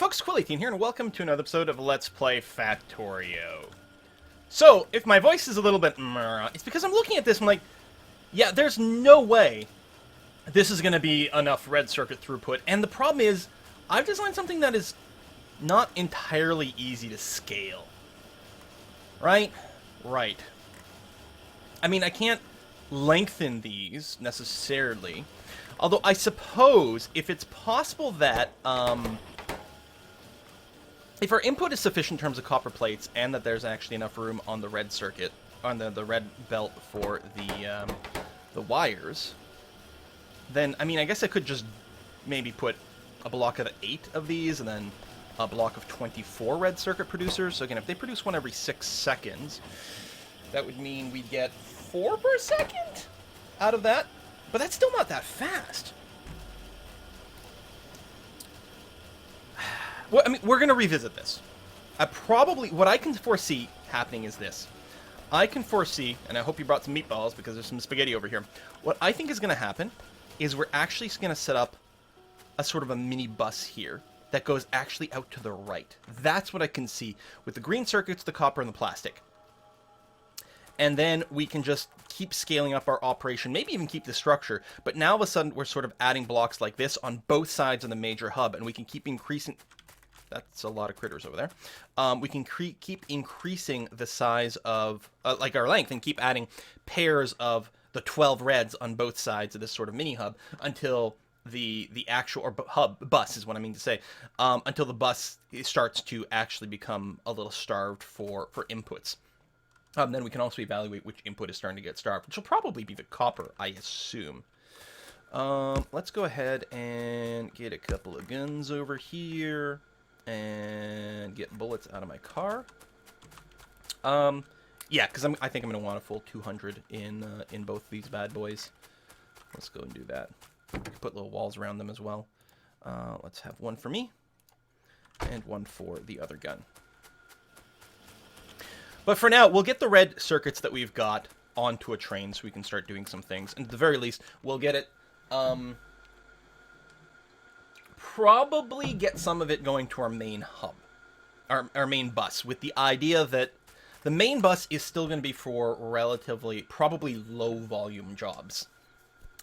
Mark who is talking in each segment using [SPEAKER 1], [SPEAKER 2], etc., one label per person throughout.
[SPEAKER 1] folks, Quill18 here, and welcome to another episode of Let's Play Factorio. So, if my voice is a little bit it's because I'm looking at this and I'm like, yeah, there's no way this is going to be enough red circuit throughput. And the problem is, I've designed something that is not entirely easy to scale. Right? Right. I mean, I can't lengthen these, necessarily. Although, I suppose, if it's possible that, if our input is sufficient in terms of copper plates, and that there's actually enough room on the red circuit, on the red belt for the wires, then, I mean, I guess I could just maybe put a block of 8 of these, and then a block of 24 red circuit producers. So again, if they produce one every 6 seconds, that would mean we'd get 4 per second out of that. But that's still not that fast. Well, I mean, we're going to revisit this. What I can foresee happening is this. I can foresee, and I hope you brought some meatballs because there's some spaghetti over here. What I think is going to happen is we're actually going to set up a sort of a mini bus here that goes actually out to the right. That's what I can see with the green circuits, the copper, and the plastic. And then we can just keep scaling up our operation, maybe even keep the structure. But now all of a sudden, we're sort of adding blocks like this on both sides of the major hub, and we can keep increasing... That's a lot of critters over there. We can keep increasing the size of, like, our length, and keep adding pairs of the 12 reds on both sides of this sort of mini hub until the actual, or bus is what I mean to say, until the bus starts to actually become a little starved for inputs. Then we can also evaluate which input is starting to get starved, which will probably be the copper, I assume. Let's go ahead and get a couple of guns over here, and get bullets out of my car. Yeah, because I think I'm going to want a full 200 in both these bad boys. Let's go and do that. Put little walls around them as well. Let's have one for me, and one for the other gun. But for now, we'll get the red circuits that we've got onto a train so we can start doing some things. And at the very least, we'll get it, probably get some of it going to our main hub, our main bus, with the idea that the main bus is still going to be for relatively, probably low volume jobs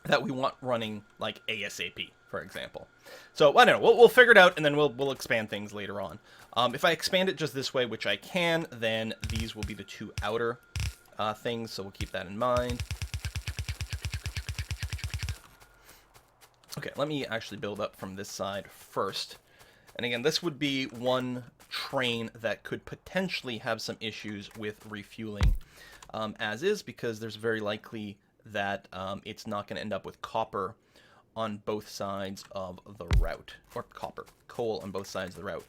[SPEAKER 1] that we want running, like ASAP, for example. So, I don't know, we'll figure it out, and then we'll expand things later on. If I expand it just this way, which I can, then these will be the two outer things, so we'll keep that in mind. Okay, let me actually build up from this side first. And again, this would be one train that could potentially have some issues with refueling as is, because there's very likely that it's not going to end up with copper on both sides of the route, or coal on both sides of the route.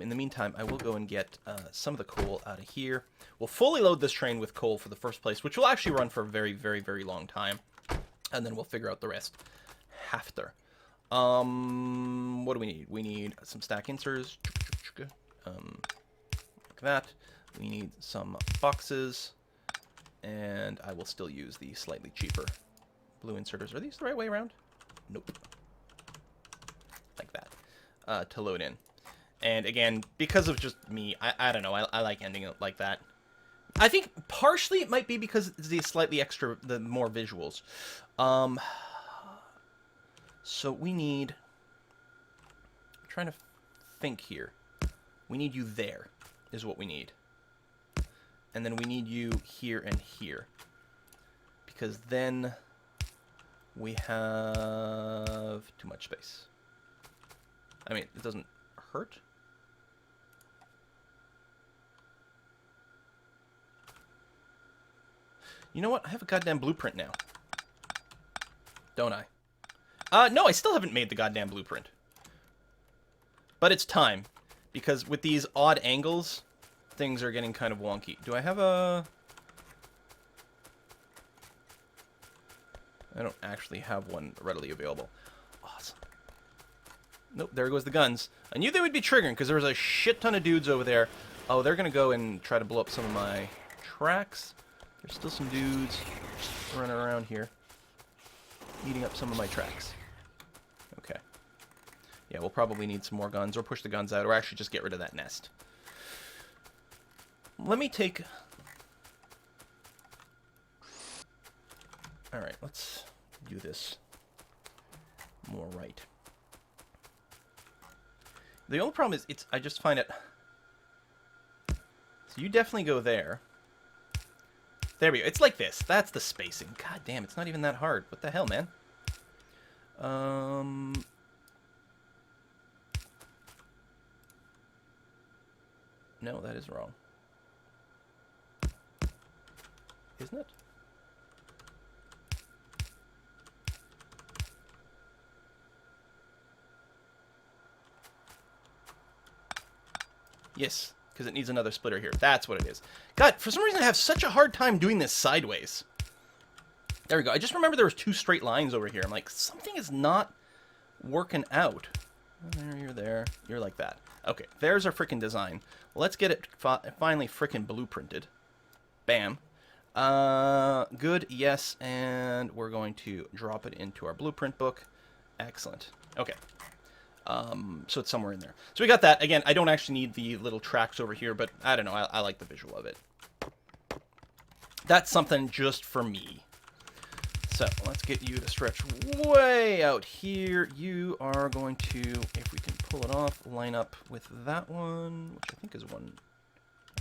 [SPEAKER 1] In the meantime, I will go and get some of the coal out of here. We'll fully load this train with coal for the first place, which will actually run for a very, very, very long time. And then we'll figure out the rest after. What do we need? We need some stack inserts. Like that. We need some boxes. And I will still use the slightly cheaper blue inserters. Are these the right way around? Nope. Like that. To load in. And again, because of just me, I don't know, I like ending it like that. I think partially it might be because it's the slightly extra, the more visuals. So we need, I'm trying to think here. We need you there, is what we need. And then we need you here and here. Because then we have too much space. I mean, it doesn't hurt. You know what? I have a goddamn blueprint now. Don't I? No, I still haven't made the goddamn blueprint. But it's time. Because with these odd angles, things are getting kind of wonky. Do I have a... I don't actually have one readily available. Awesome. Nope, there goes the guns. I knew they would be triggering because there was a shit ton of dudes over there. Oh, they're going to go and try to blow up some of my tracks. There's still some dudes running around here, eating up some of my tracks. Okay. Yeah, we'll probably need some more guns, or push the guns out, or actually just get rid of that nest. Let me take... Alright, let's do this more right. The only problem is, I just find it... So you definitely go there. There we go. It's like this. That's the spacing. God damn, it's not even that hard. What the hell, man? No, that is wrong. Isn't it? Yes, because it needs another splitter here. That's what it is. God, for some reason I have such a hard time doing this sideways. There we go. I just remember there was 2 straight lines over here. I'm like, something is not working out. There, you're there. You're like that. Okay, there's our frickin' design. Let's get it finally frickin' blueprinted. Bam. Good, yes, and we're going to drop it into our blueprint book. Excellent. Okay. So it's somewhere in there. So we got that. Again, I don't actually need the little tracks over here, but I don't know. I like the visual of it. That's something just for me. So let's get you to stretch way out here. You are going to, if we can pull it off, line up with that one, which I think is one.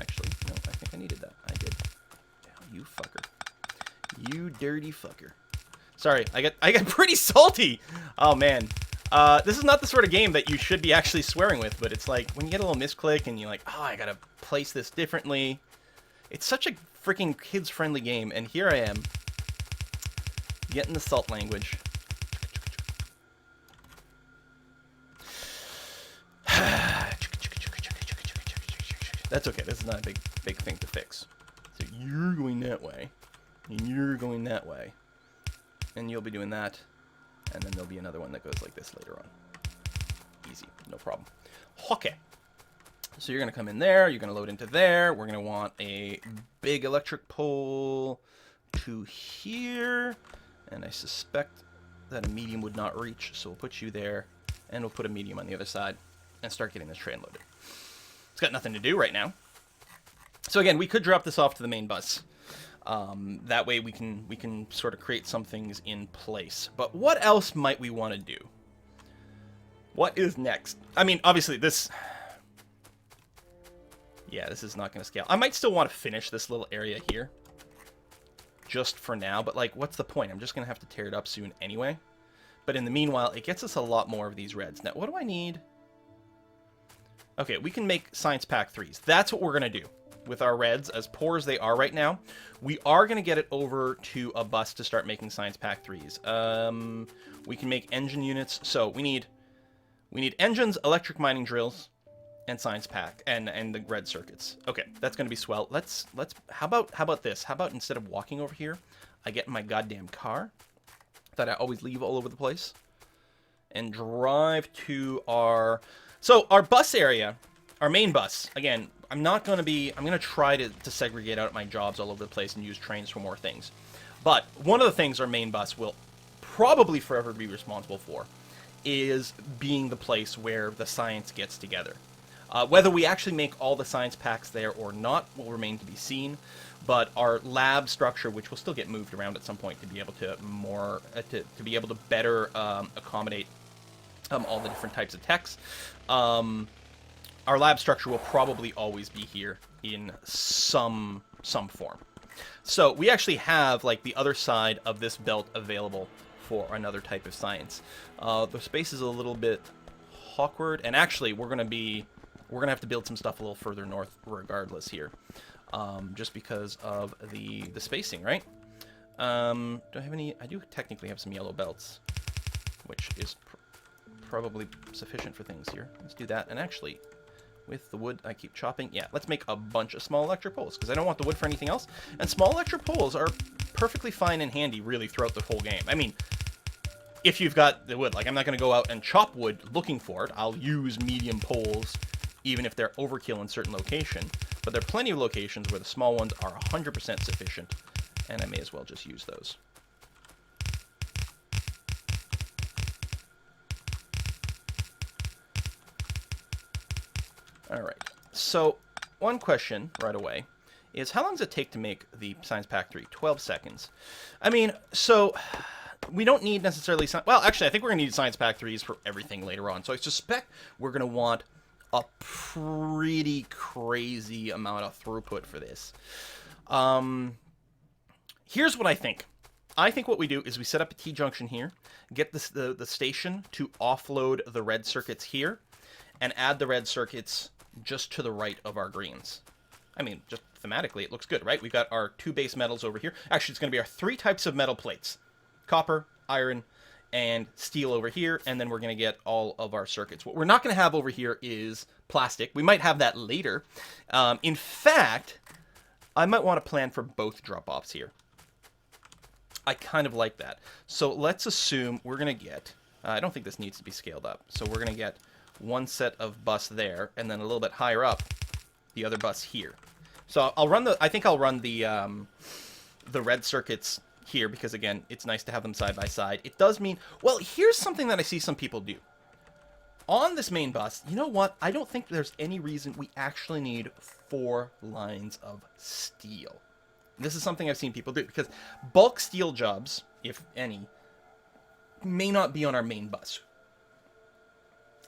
[SPEAKER 1] Actually, no, I think I needed that. I did. Oh, you fucker. You dirty fucker. Sorry, I got pretty salty. Oh, man. This is not the sort of game that you should be actually swearing with, but it's like, when you get a little misclick and you're like, oh, I gotta place this differently. It's such a freaking kids-friendly game, and here I am, getting the salt language. That's okay, this is not a big thing to fix. So you're going that way, and you're going that way, and you'll be doing that. And then there'll be another one that goes like this later on. Easy, no problem. Okay. So you're going to come in there. You're going to load into there. We're going to want a big electric pole to here. And I suspect that a medium would not reach. So we'll put you there. And we'll put a medium on the other side. And start getting this train loaded. It's got nothing to do right now. So again, we could drop this off to the main bus. That way we can sort of create some things in place. But what else might we want to do? What is next? I mean, obviously this... Yeah, this is not going to scale. I might still want to finish this little area here. Just for now. But, like, what's the point? I'm just going to have to tear it up soon anyway. But in the meanwhile, it gets us a lot more of these reds. Now, what do I need? Okay, we can make Science Pack 3s. That's what we're going to do. With our reds, as poor as they are right now, we are going to get it over to a bus to start making Science Pack 3s. We can make engine units. So we need engines, electric mining drills, and Science Pack, and the red circuits. Okay, that's going to be swell. Let's how about this? How about instead of walking over here, I get in my goddamn car that I always leave all over the place and drive to our bus area, our main bus. Again, I'm going to try to segregate out my jobs all over the place and use trains for more things. But one of the things our main bus will probably forever be responsible for is being the place where the science gets together. Whether we actually make all the science packs there or not will remain to be seen. But our lab structure, which will still get moved around at some point to be able to be able to better accommodate all the different types of techs. Our lab structure will probably always be here in some form. So we actually have like the other side of this belt available for another type of science. The space is a little bit awkward, and actually we're gonna have to build some stuff a little further north regardless here, just because of the spacing, right? Do I have any? I do technically have some yellow belts, which is probably sufficient for things here. Let's do that, and actually, with the wood I keep chopping, yeah, let's make a bunch of small electric poles, because I don't want the wood for anything else. And small electric poles are perfectly fine and handy, really, throughout the whole game. I mean, if you've got the wood, like, I'm not going to go out and chop wood looking for it. I'll use medium poles, even if they're overkill in certain locations. But there are plenty of locations where the small ones are 100% sufficient, and I may as well just use those. All right. So one question right away is how long does it take to make the Science Pack 3? 12 seconds. I mean, so we don't need necessarily... Well, actually, I think we're going to need Science Pack 3s for everything later on. So I suspect we're going to want a pretty crazy amount of throughput for this. Here's what I think. I think what we do is we set up a T-junction here, get the station to offload the red circuits here, and add the red circuits just to the right of our greens. I mean, just thematically, it looks good, right? We've got our 2 base metals over here. Actually, it's going to be our 3 types of metal plates. Copper, iron, and steel over here, and then we're going to get all of our circuits. What we're not going to have over here is plastic. We might have that later. In fact, I might want to plan for both drop-offs here. I kind of like that. So let's assume we're going to get... I don't think this needs to be scaled up. So we're going to get one set of bus there, and then a little bit higher up, the other bus here. So I'll run the... I think I'll run the red circuits here, because again, it's nice to have them side by side. It does mean... Well, here's something that I see some people do. On this main bus, you know what? I don't think there's any reason we actually need 4 lines of steel. This is something I've seen people do, because bulk steel jobs, if any, may not be on our main bus.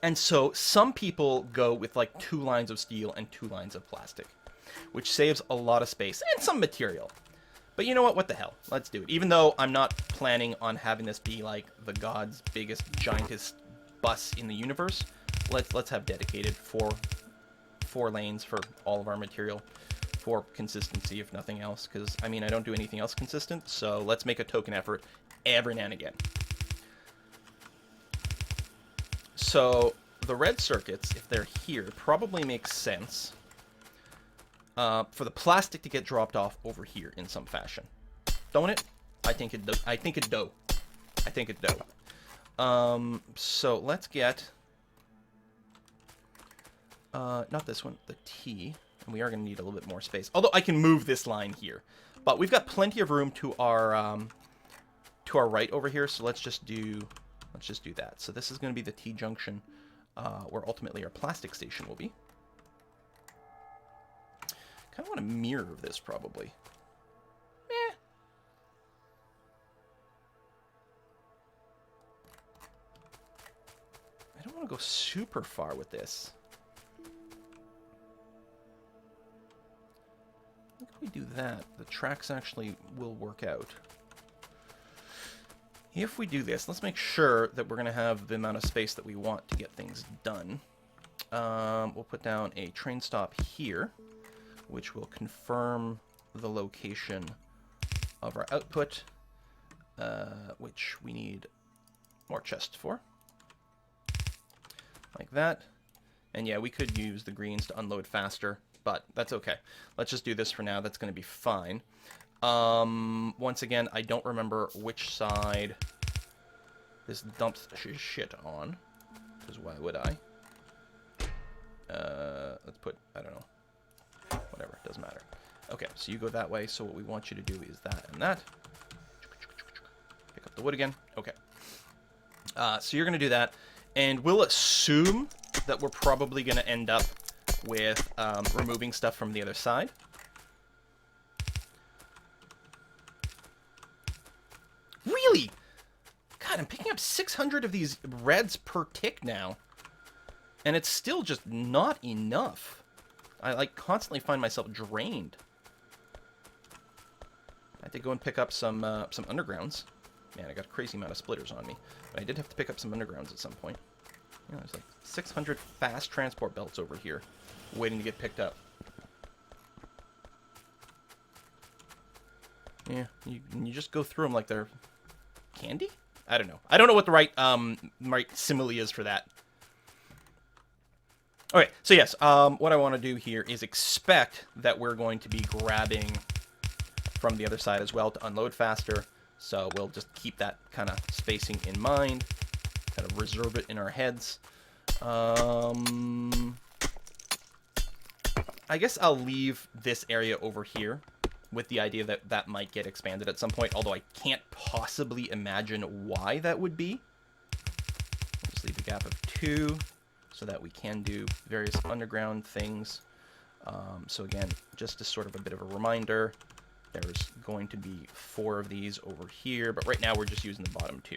[SPEAKER 1] And so some people go with like 2 lines of steel and 2 lines of plastic, which saves a lot of space and some material. But you know what? What the hell? Let's do it. Even though I'm not planning on having this be like the god's biggest, giantest bus in the universe, let's have dedicated 4 lanes for all of our material. For consistency, if nothing else, because, I mean, I don't do anything else consistent, so let's make a token effort every now and again. So, the red circuits, if they're here, probably makes sense for the plastic to get dropped off over here in some fashion. Don't it? I think it do. I think it do. I think it do. So, let's get... not this one, the T... We are going to need a little bit more space. Although I can move this line here. But we've got plenty of room to our right over here. So let's just do that. So this is going to be the T-junction where ultimately our plastic station will be. Kind of want to mirror this probably. I don't want to go super far with this. If we do that, the tracks actually will work out. If we do this, let's make sure that we're going to have the amount of space that we want to get things done. We'll put down a train stop here, which will confirm the location of our output, which we need more chests for. Like that. And yeah, we could use the greens to unload faster. But that's okay. Let's just do this for now. That's going to be fine. Once again, I don't remember which side this dumps shit on. Because why would I? Let's put, I don't know. Whatever, doesn't matter. Okay, so you go that way. So what we want you to do is that and that. Pick up the wood again. Okay. So you're going to do that. And we'll assume that we're probably going to end up with removing stuff from the other side. Really? God, I'm picking up 600 of these reds per tick now. And it's still just not enough. I like constantly find myself drained. I had to go and pick up some undergrounds. Man, I got a crazy amount of splitters on me. But I did have to pick up some undergrounds at some point. You know, there's like 600 fast transport belts over here waiting to get picked up. Yeah, you just go through them like they're candy? I don't know. I don't know what the right simile is for that. Okay, so yes, what I want to do here is expect that we're going to be grabbing from the other side as well to unload faster. So we'll just keep that kind of spacing in mind, kind of reserve it in our heads. I guess I'll leave this area over here with the idea that that might get expanded at some point, although I can't possibly imagine why that would be. Just leave a gap of 2. so that we can do various underground things. So again, just as sort of a bit of a reminder, there's going to be 4 of these over here, but right now we're just using the bottom 2.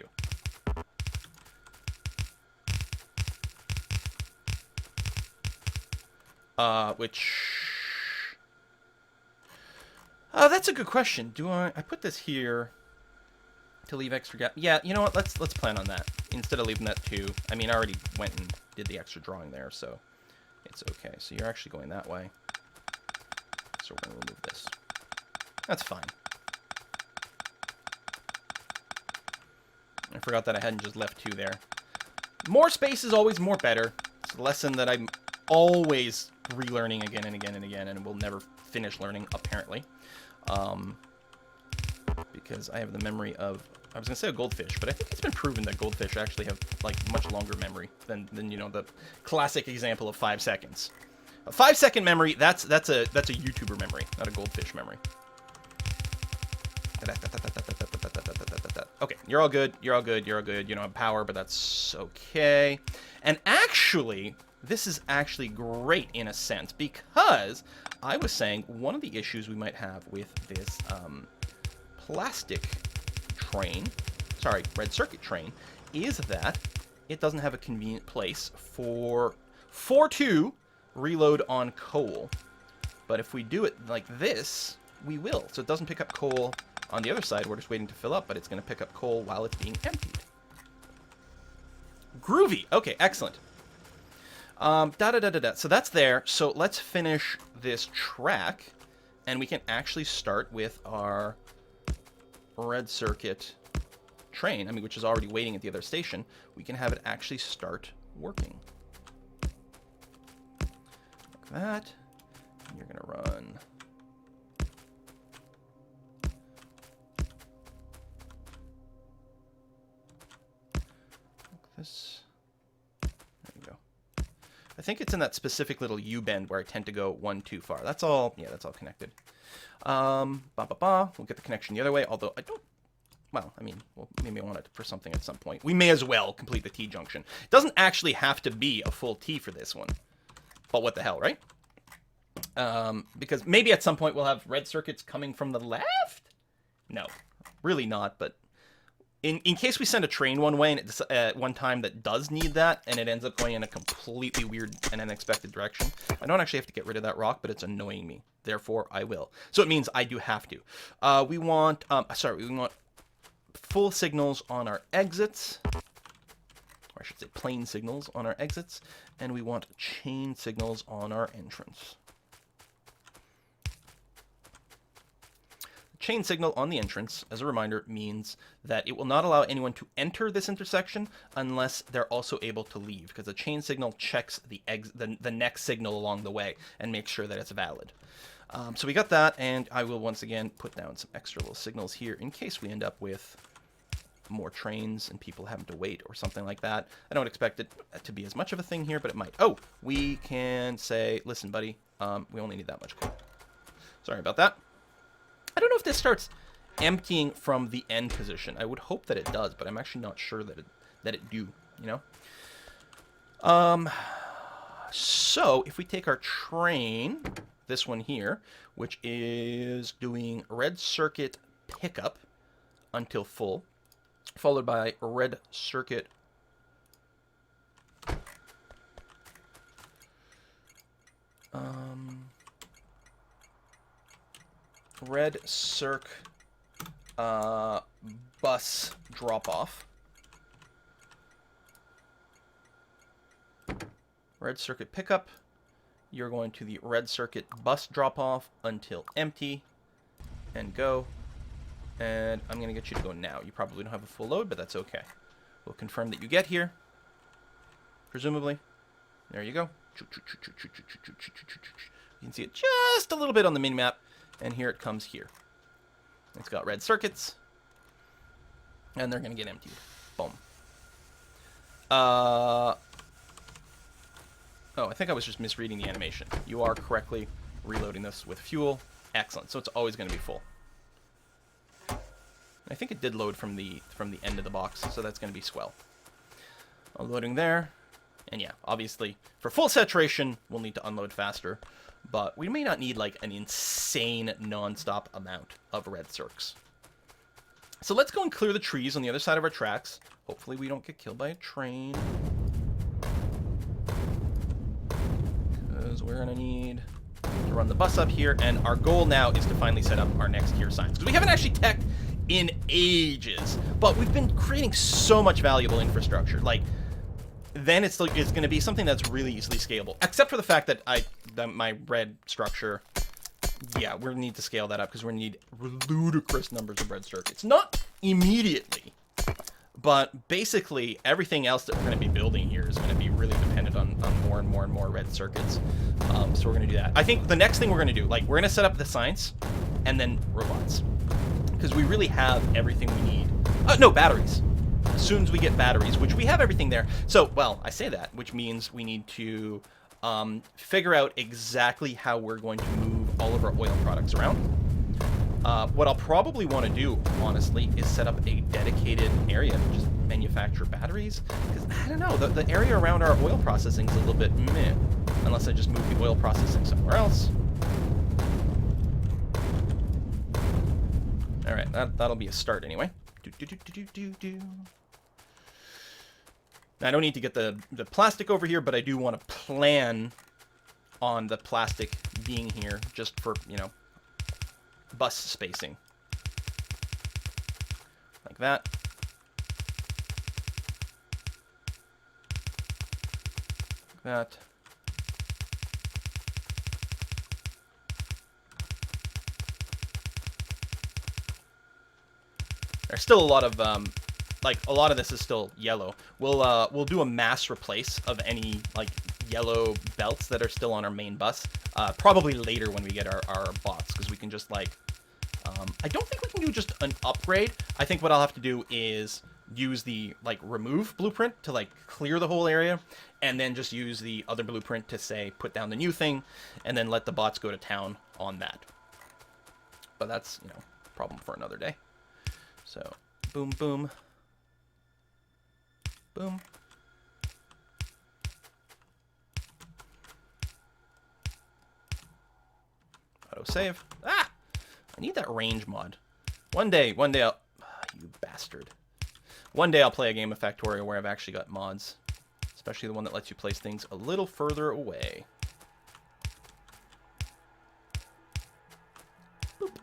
[SPEAKER 1] That's a good question. Do I put this here to leave extra gap? Yeah, you know what? Let's plan on that instead of leaving that 2. I mean, I already went and did the extra drawing there, so it's okay. So you're actually going that way. So we're going to remove this. That's fine. I forgot that I hadn't just left 2 there. More space is always more better. It's a lesson that I'm always relearning again and again and again, and will never finish learning, apparently. Because I have the memory of, I was going to say a goldfish, but I think it's been proven that goldfish actually have, like, much longer memory than you know, the classic example of 5 seconds. A 5-second memory, that's a YouTuber memory, not a goldfish memory. Okay, you're all good, you're all good, you're all good. You don't have power, but that's okay. And actually, this is actually great in a sense, because I was saying one of the issues we might have with this plastic train, sorry, red circuit train, is that it doesn't have a convenient place for 4-2 reload on coal. But if we do it like this, we will. So it doesn't pick up coal on the other side. We're just waiting to fill up, but it's going to pick up coal while it's being emptied. Groovy. Okay, excellent. So that's there. So let's finish this track, and we can actually start with our red circuit train, I mean, which is already waiting at the other station. We can have it actually start working. Like that. And you're going to run like this. There you go. I think it's in that specific little U-bend where I tend to go 1 too far. That's all, yeah, that's all connected. We'll get the connection the other way, although I don't, well, I mean, well, maybe I want it for something at some point. We may as well complete the T-junction. It doesn't actually have to be a full T for this one, but what the hell, right? Because maybe at some point we'll have red circuits coming from the left? No, really not, but in case we send a train one way and it's one time that does need that, and it ends up going in a completely weird and unexpected direction, I don't actually have to get rid of that rock, but it's annoying me. Therefore, I will. So it means I do have to. We want full signals on our exits, or I should say plain signals on our exits, and we want chain signals on our entrance. Chain signal on the entrance, as a reminder, means that it will not allow anyone to enter this intersection unless they're also able to leave, because the chain signal checks the next signal along the way and makes sure that it's valid. So we got that, and I will once again put down some extra little signals here in case we end up with more trains and people having to wait or something like that. I don't expect it to be as much of a thing here, but it might. Oh, we can say, listen, buddy, we only need that much coal. Sorry about that. I don't know if this starts emptying from the end position. I would hope that it does, but I'm actually not sure that it do, you know? So if we take our train, this one here, which is doing red circuit pickup until full, followed by red circuit red circ bus drop-off. Red circuit pickup. You're going to the red circuit bus drop-off until empty. And go. And I'm going to get you to go now. You probably don't have a full load, but that's okay. We'll confirm that you get here. Presumably. There you go. You can see it just a little bit on the mini-map. And here it comes here. It's got red circuits. And they're going to get emptied. Boom. Oh, I think I was just misreading the animation. You are correctly reloading this with fuel. Excellent. So it's always going to be full. I think it did load from the end of the box, so that's going to be swell. Loading there. And yeah, obviously, for full saturation, we'll need to unload faster. But we may not need, like, an insane non-stop amount of red circs. So let's go and clear the trees on the other side of our tracks. Hopefully we don't get killed by a train. Because we're going to need to run the bus up here. And our goal now is to finally set up our next tier signs. Because we haven't actually teched in ages. But we've been creating so much valuable infrastructure. Like, then it's going to be something that's really easily scalable. Except for the fact that my red structure, yeah, we're going to need to scale that up because we're going to need ludicrous numbers of red circuits. Not immediately, but basically everything else that we're going to be building here is going to be really dependent on more and more and more red circuits. So we're going to do that. I think the next thing we're going to do, like, we're going to set up the science and then robots. Because we really have everything we need. No, batteries. As soon as we get batteries, which we have everything there. So, well, I say that, which means we need to figure out exactly how we're going to move all of our oil products around. What I'll probably want to do, honestly, is set up a dedicated area to just manufacture batteries. Because, I don't know, the area around our oil processing is a little bit meh. Unless I just move the oil processing somewhere else. Alright, that'll be a start anyway. Now, I don't need to get the plastic over here, but I do want to plan on the plastic being here just for, you know, bus spacing. Like that. Like that. There's still a lot of, like, a lot of this is still yellow. We'll do a mass replace of any, like, yellow belts that are still on our main bus. Probably later when we get our bots, because we can just, like, I don't think we can do just an upgrade. I think what I'll have to do is use the, like, remove blueprint to, like, clear the whole area, and then just use the other blueprint to, say, put down the new thing, and then let the bots go to town on that. But that's, you know, a problem for another day. So, boom, boom. Boom. Autosave. Ah! I need that range mod. One day I'll... you bastard. One day I'll play a game of Factorio where I've actually got mods. Especially the one that lets you place things a little further away. Boop.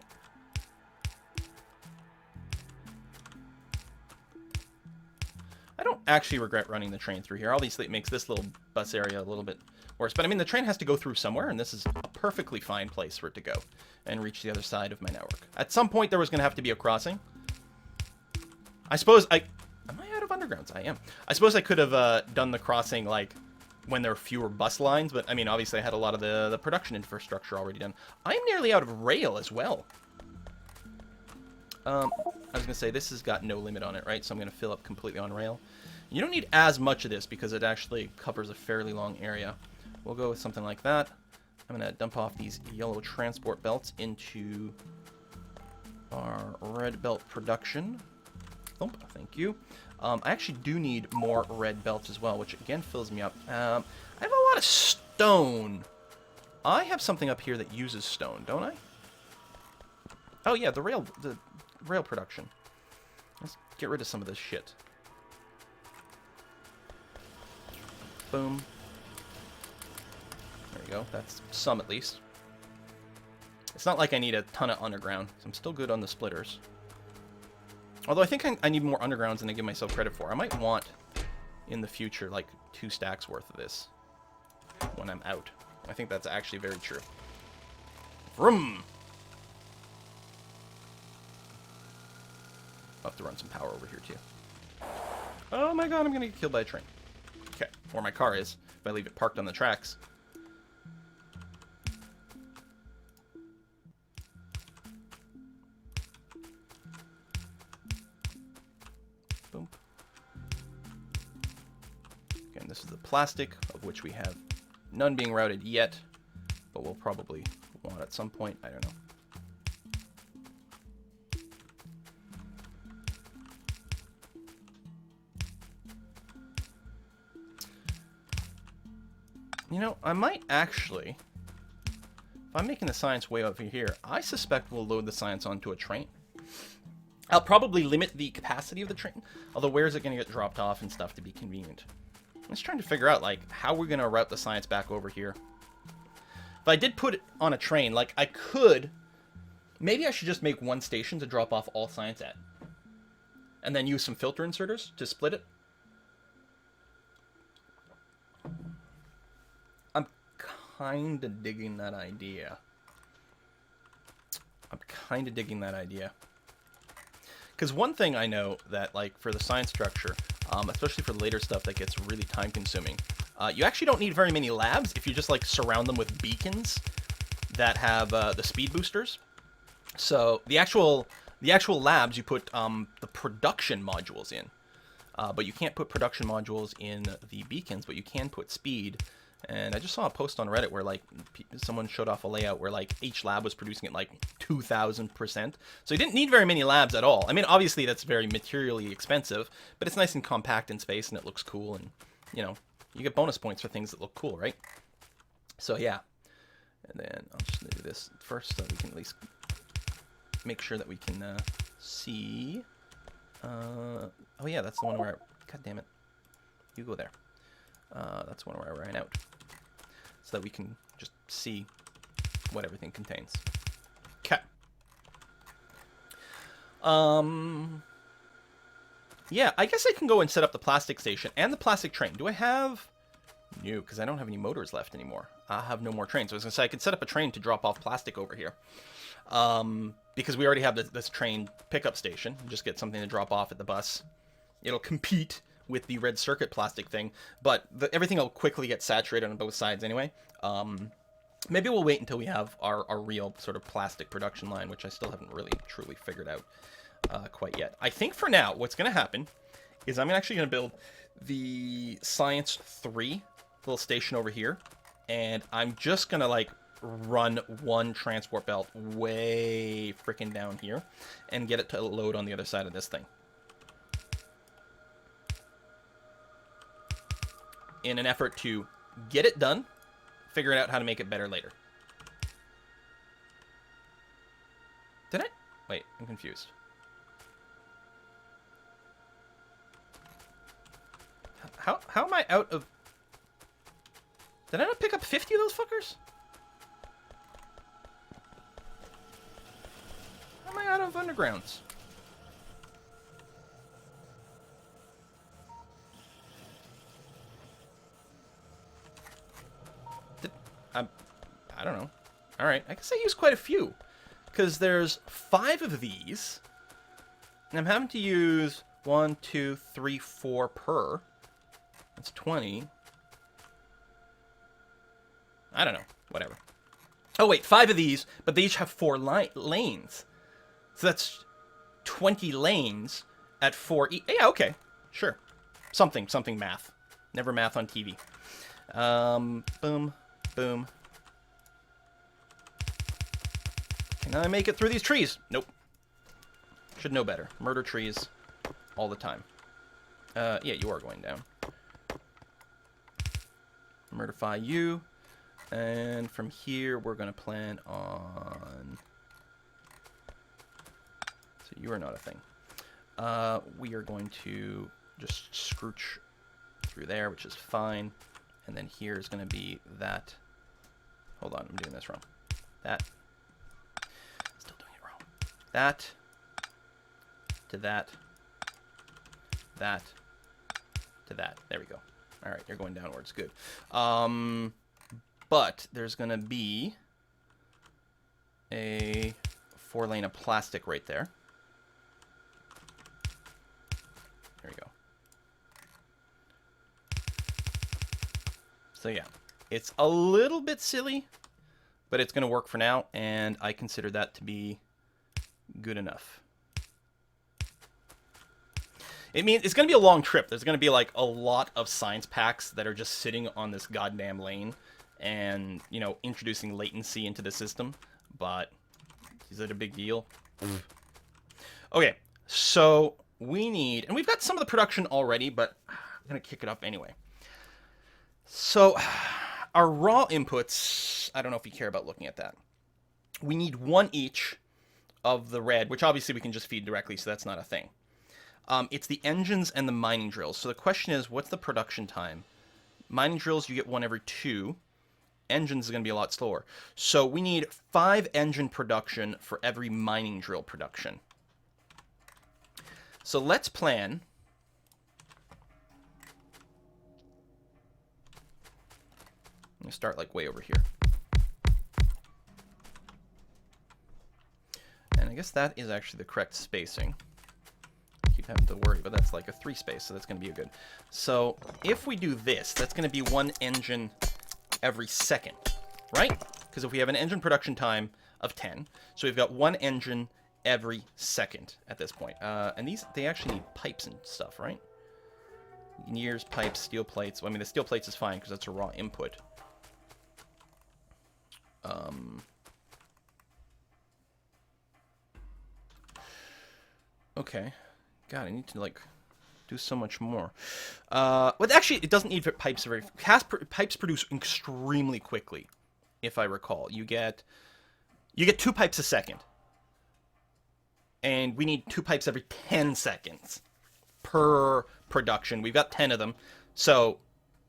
[SPEAKER 1] I don't actually regret running the train through here. Obviously, it makes this little bus area a little bit worse. But, I mean, the train has to go through somewhere, and this is a perfectly fine place for it to go and reach the other side of my network. At some point, there was going to have to be a crossing. I suppose Am I out of undergrounds? I am. I suppose I could have done the crossing, like, when there were fewer bus lines, but, I mean, obviously I had a lot of the production infrastructure already done. I'm nearly out of rail as well. I was going to say, this has got no limit on it, right? So I'm going to fill up completely on rail. You don't need as much of this because it actually covers a fairly long area. We'll go with something like that. I'm going to dump off these yellow transport belts into our red belt production. Oh, thank you. I actually do need more red belts as well, which again fills me up. I have a lot of stone. I have something up here that uses stone, don't I? Oh yeah, the rail production. Let's get rid of some of this shit. Boom. There you go. That's some at least. It's not like I need a ton of underground, so I'm still good on the splitters. Although I think I need more undergrounds than I give myself credit for. I might want, in the future, like 2 stacks worth of this when I'm out. I think that's actually very true. Vroom! I'll have to run some power over here, too. Oh my god, I'm gonna get killed by a train. Okay, or my car is, if I leave it parked on the tracks. Boom. Again, this is the plastic, of which we have none being routed yet, but we'll probably want at some point, I don't know. You know, I might actually... If I'm making the science way over here, I suspect we'll load the science onto a train. I'll probably limit the capacity of the train, although where is it going to get dropped off and stuff to be convenient? I'm just trying to figure out, like, how we're going to route the science back over here. If I did put it on a train, like, I could... Maybe I should just make one station to drop off all science at. And then use some filter inserters to split it. I'm kind of digging that idea. Because one thing I know that, like, for the science structure, especially for the later stuff that gets really time-consuming, you actually don't need very many labs if you just, like, surround them with beacons that have the speed boosters. So the actual labs, you put the production modules in. But you can't put production modules in the beacons, but you can put speed. And I just saw a post on Reddit where, like, someone showed off a layout where, like, each lab was producing at, like, 2,000%. So you didn't need very many labs at all. I mean, obviously that's very materially expensive, but it's nice and compact in space and it looks cool. And, you know, you get bonus points for things that look cool, right? So, yeah. And then I'll just do this first so we can at least make sure that we can see. Oh, yeah, that's the one where... God damn it. You go there. That's one where I ran out. So that we can just see what everything contains. Okay. Yeah, I guess I can go and set up the plastic station and the plastic train. Do I have... No, because I don't have any motors left anymore. I have no more trains. So I was going to say I could set up a train to drop off plastic over here. Because we already have this train pickup station. Just get something to drop off at the bus. It'll compete with the red circuit plastic thing, but everything will quickly get saturated on both sides anyway. Maybe we'll wait until we have our real sort of plastic production line, which I still haven't really truly figured out quite yet. I think for now, what's going to happen is I'm actually going to build the Science 3 little station over here, and I'm just going to, like, run one transport belt way freaking down here and get it to load on the other side of this thing. In an effort to get it done, figuring out how to make it better later. Did I? Wait, I'm confused. How am I out of... Did I not pick up 50 of those fuckers? How am I out of undergrounds? I don't know. Alright, I guess I used quite a few. Because there's 5 of these. And I'm having to use 1, 2, 3, 4 per. That's 20. I don't know. Whatever. Oh, wait. 5 of these, but they each have 4 lanes. So that's 20 lanes at 4 each. Yeah, okay. Sure. Something math. Never math on TV. Boom. Boom. Can I make it through these trees? Nope. Should know better. Murder trees all the time. Yeah, you are going down. Murderfy you. And from here, we're going to plan on... So you are not a thing. We are going to just scrooch through there, which is fine. And then here is going to be that. Hold on, I'm doing this wrong. That. Still doing it wrong. That. To that. That. To that. There we go. All right, you're going downwards. Good. But there's going to be a 4-lane of plastic right there. There we go. So yeah, it's a little bit silly, but it's going to work for now, and I consider that to be good enough. It means it's going to be a long trip. There's going to be like a lot of science packs that are just sitting on this goddamn lane and, you know, introducing latency into the system, but is it a big deal? Okay, so we need, and we've got some of the production already, but I'm going to kick it up anyway. So our raw inputs, I don't know if you care about looking at that. We need one each of the red, which obviously we can just feed directly, so that's not a thing. It's the engines and the mining drills. So the question is, what's the production time? Mining drills, you get one every 2. Engines is going to be a lot slower. So we need 5 engine production for every mining drill production. So let's plan. I'm going to start like way over here. And I guess that is actually the correct spacing. I keep having to worry, but that's like a 3 space, so that's going to be a good. So if we do this, that's going to be 1 engine every second, right? Because if we have an engine production time of 10, so we've got 1 engine every second at this point. And these, they actually need pipes and stuff, right? Gears, pipes, steel plates. Well, I mean, the steel plates is fine because that's a raw input. Okay. God, I need to, like, do so much more. Well, actually, it doesn't need pipes very... Pipes produce extremely quickly, if I recall. You get 2 pipes a second. And we need 2 pipes every 10 seconds per production. We've got 10 of them. So,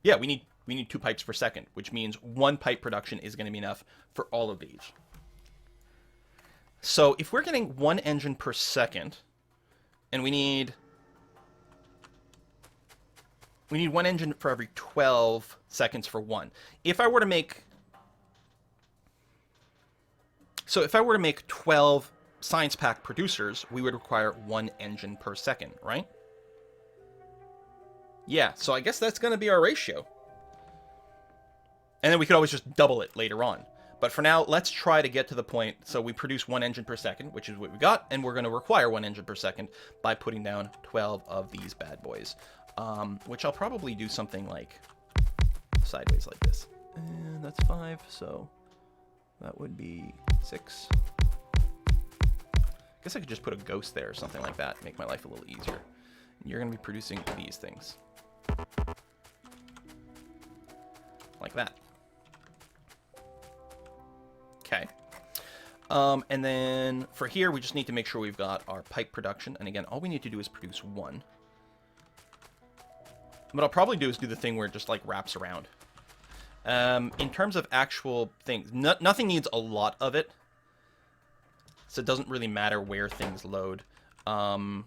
[SPEAKER 1] yeah, we need 2 pipes per second, which means 1 pipe production is going to be enough for all of these. So, if we're getting 1 engine per second... And we need 1 engine for every 12 seconds for 1. If I were to make 12 science pack producers, we would require 1 engine per second, right? Yeah, so I guess that's going to be our ratio. And then we could always just double it later on. But for now, let's try to get to the point, so we produce 1 engine per second, which is what we got, and we're going to require 1 engine per second by putting down 12 of these bad boys. Which I'll probably do something like sideways like this. And that's 5, so that would be 6. I guess I could just put a ghost there or something like that, make my life a little easier. And you're going to be producing these things. Like that. Okay. And then for here, we just need to make sure we've got our pipe production. And again, all we need to do is produce 1. What I'll probably do is do the thing where it just like wraps around. In terms of actual things, nothing needs a lot of it. So it doesn't really matter where things load. Neither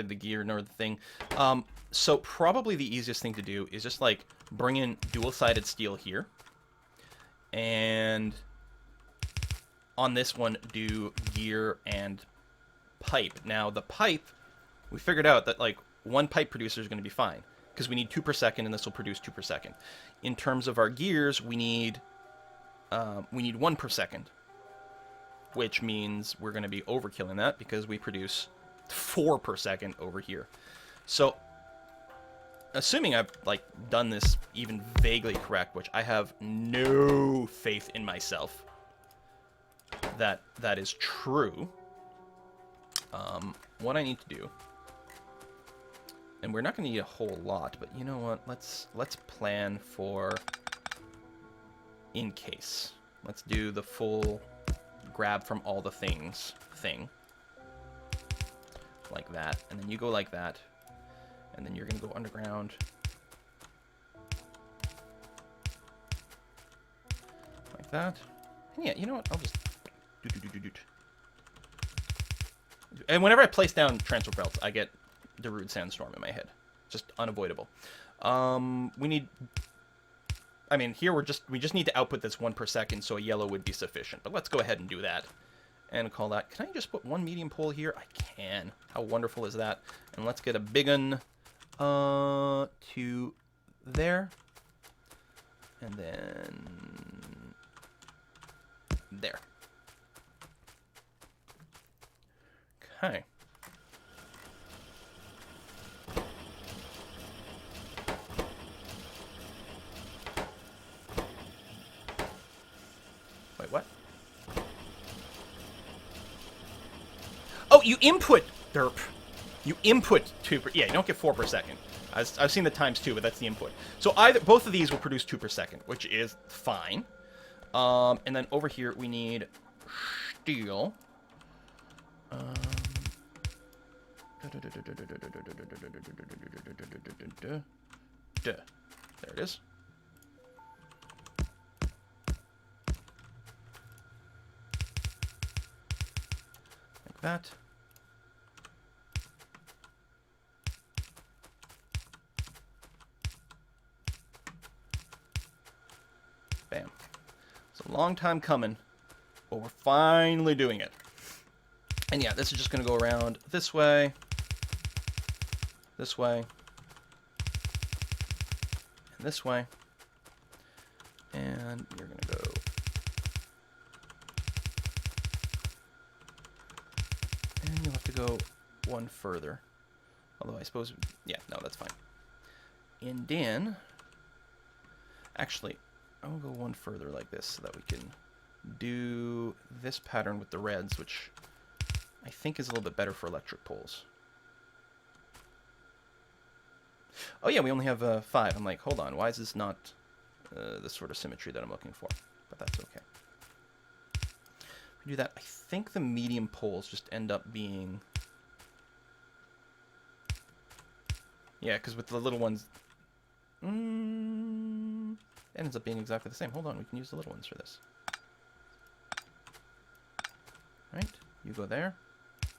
[SPEAKER 1] the gear nor the thing. So probably the easiest thing to do is just like bring in dual-sided steel here. And on this one, do gear and pipe. Now, the pipe, we figured out that, like, 1 pipe producer is going to be fine. Because we need 2 per second, and this will produce 2 per second. In terms of our gears, we need 1 per second. Which means we're going to be overkilling that, because we produce 4 per second over here. So, assuming I've, like, done this even vaguely correct, which I have no faith in myself that that is true, what I need to do, and we're not going to need a whole lot, but you know what, let's plan for in case. Let's do the full grab from all the things thing. Like that, and then you go like that. And then you're going to go underground. Like that. And yeah, you know what? I'll just... And whenever I place down transfer belts, I get Darude Sandstorm in my head. Just unavoidable. We need... I mean, here we just need to output this 1 per second, so a yellow would be sufficient. But let's go ahead and do that. And call that... Can I just put 1 medium pole here? I can. How wonderful is that? And let's get a big one... to there, and then there. Okay. Wait, what? Oh, you input, derp. You input 2 per... Yeah, you don't get 4 per second. I've seen the times 2, but that's the input. So either both of these will produce 2 per second, which is fine. And then over here we need steel. There it is. Like that. Bam. It's a long time coming, but we're finally doing it. And yeah, this is just going to go around this way, and this way. And you're going to go and you'll have to go one further. Although I suppose, yeah, no, that's fine. And then, actually, I'll go one further like this so that we can do this pattern with the reds, which I think is a little bit better for electric poles. Oh yeah, we only have 5. I'm like, hold on, why is this not the sort of symmetry that I'm looking for? But that's okay. If we do that, I think the medium poles just end up being... Yeah, because with the little ones... it ends up being exactly the same. Hold on, we can use the little ones for this. Right? You go there.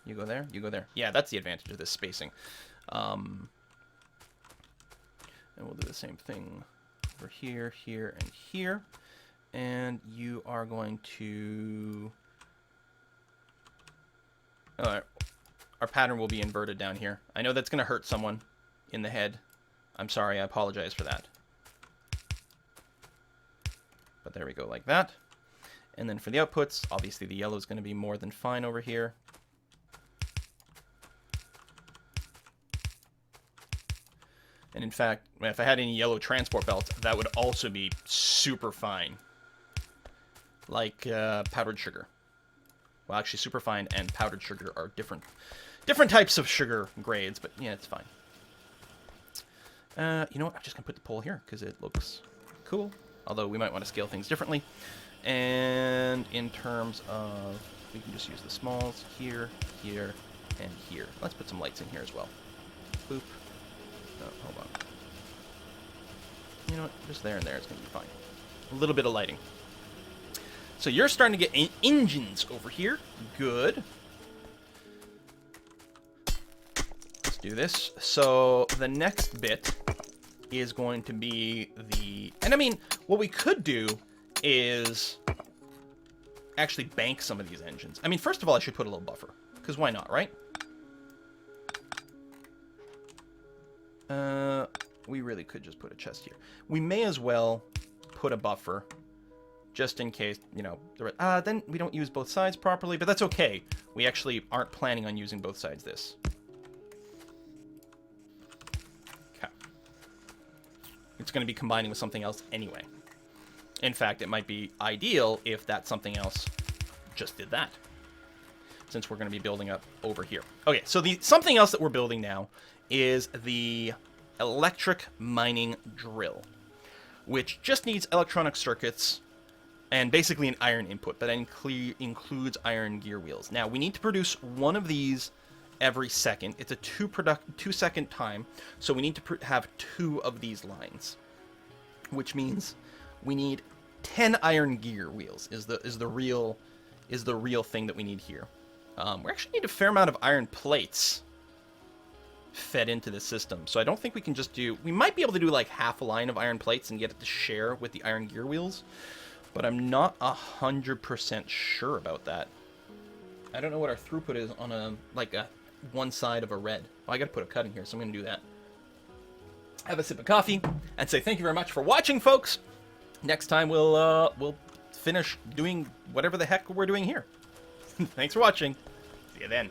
[SPEAKER 1] You go there. You go there. Yeah, that's the advantage of this spacing. And we'll do the same thing over here, here, and here. And you are going to... Oh, our pattern will be inverted down here. I know that's going to hurt someone in the head. I'm sorry, I apologize for that. But there we go, like that. And then for the outputs, obviously the yellow is going to be more than fine over here. And in fact, if I had any yellow transport belts, that would also be super fine. Like powdered sugar. Well, actually, superfine and powdered sugar are different types of sugar grades, but yeah, it's fine. You know what? I'm just going to put the pole here because it looks cool. Although we might want to scale things differently. And in terms of, we can just use the smalls here, here, and here. Let's put some lights in here as well. Boop. No, hold on. You know what? Just there and there is going to be fine. A little bit of lighting. So you're starting to get engines over here. Good. Let's do this. So the next bit is going to be the... And I mean, what we could do is actually bank some of these engines. I mean, first of all, I should put a little buffer. Because why not, right? We really could just put a chest here. We may as well put a buffer just in case, you know, then we don't use both sides properly, but that's okay. We actually aren't planning on using both sides this. Okay. It's going to be combining with something else anyway. In fact, it might be ideal if that something else just did that, since we're going to be building up over here. Okay, so the something else that we're building now is the electric mining drill, which just needs electronic circuits and basically an iron input, but that includes iron gear wheels. Now, we need to produce one of these every second. It's a 2-second time, so we need to have 2 of these lines, which means we need 10 iron gear wheels is the real thing that we need here. We actually need a fair amount of iron plates fed into the system, so I don't think we can just do... We might be able to do like half a line of iron plates and get it to share with the iron gear wheels, but I'm not 100% sure about that. I don't know what our throughput is on a one side of a red. Well, I gotta put a cut in here, so I'm gonna do that. Have a sip of coffee and say thank you very much for watching, folks. Next time we'll finish doing whatever the heck we're doing here. Thanks for watching. See you then.